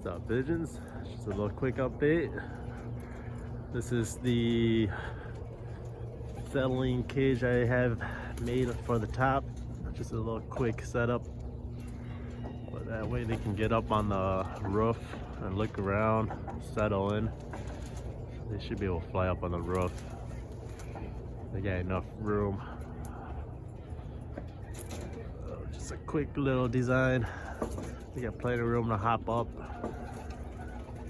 What's up, pigeons? Just a little quick update. This is the settling cage I have made for the top. Just a little quick setup, but that way they can get up on the roof and look around, settle in. They should be able to fly up on the roof. They got enough room. Just a quick little design. They got plenty of room to hop up.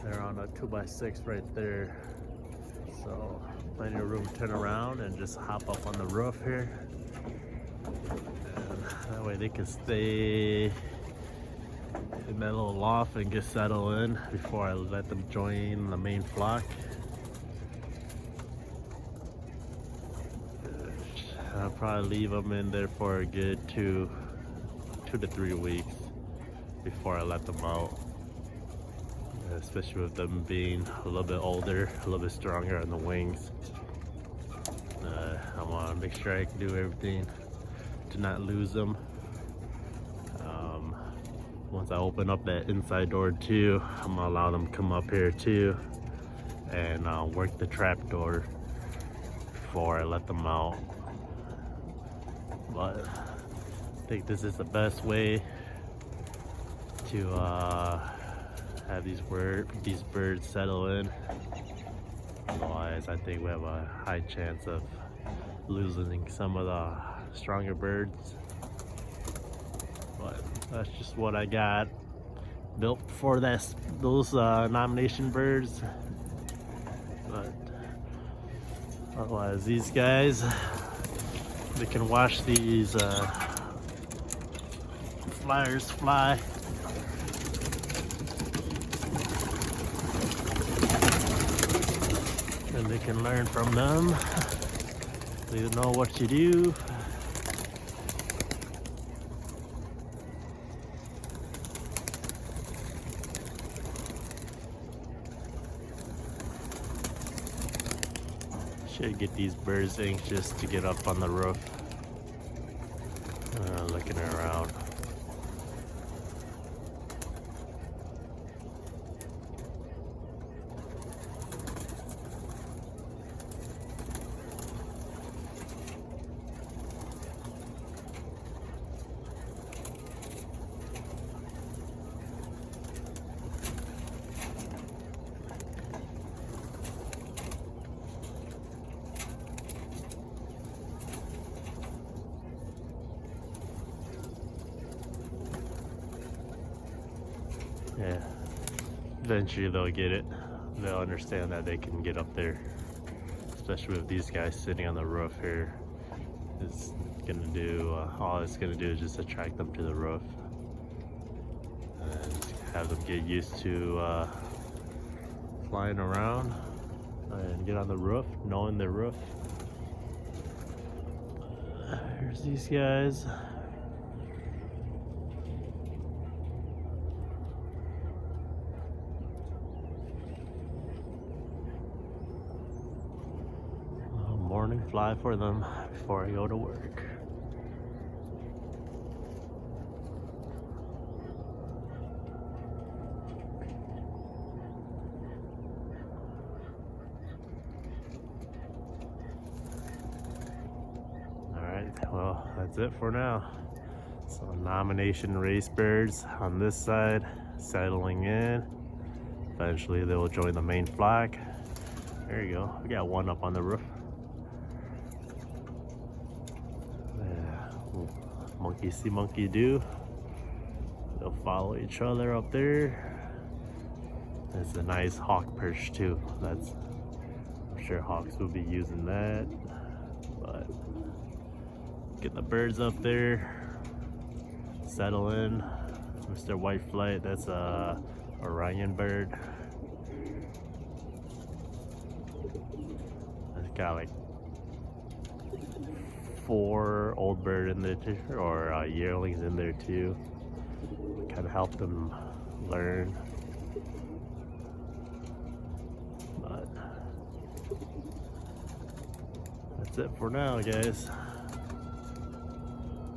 They're on a 2x6 right there, so plenty of room to turn around and just hop up on the roof here. And that way they can stay in that little loft and get settled in before I let them join the main flock. I'll probably leave them in there for a good 2 to 3 weeks before I let them out. Especially with them being a little bit older, a little bit stronger on the wings. I want to make sure I can do everything to not lose them. Once I open up that inside door too, I'm gonna allow them to come up here too and work the trap door before I let them out. But I think this is the best way to have these birds settle in. Otherwise, I think we have a high chance of losing some of the stronger birds. But that's just what I got built for those nomination birds. But otherwise, these guys, they can watch these flyers fly. And they can learn from them. They know what to do. Should get these birds anxious to get up on the roof. Looking around. Yeah, eventually they'll get it. They'll understand that they can get up there, especially with these guys sitting on the roof here. It's gonna do, all it's gonna do is just attract them to the roof and have them get used to flying around and get on the roof, knowing their roof. Here's these guys. Morning fly for them before I go to work. Alright, well, that's it for now. So nomination race birds on this side, settling in. Eventually they will join the main flock. There you go, we got one up on the roof. Monkey see, monkey do. They'll follow each other up there. It's a nice hawk perch too. I'm sure hawks will be using that. But get the birds up there, settle in. Mr. White Flight, that's a Orion bird. It's got like 4 old bird in there too, or yearlings in there too. Kind of help them learn. But that's it for now, guys.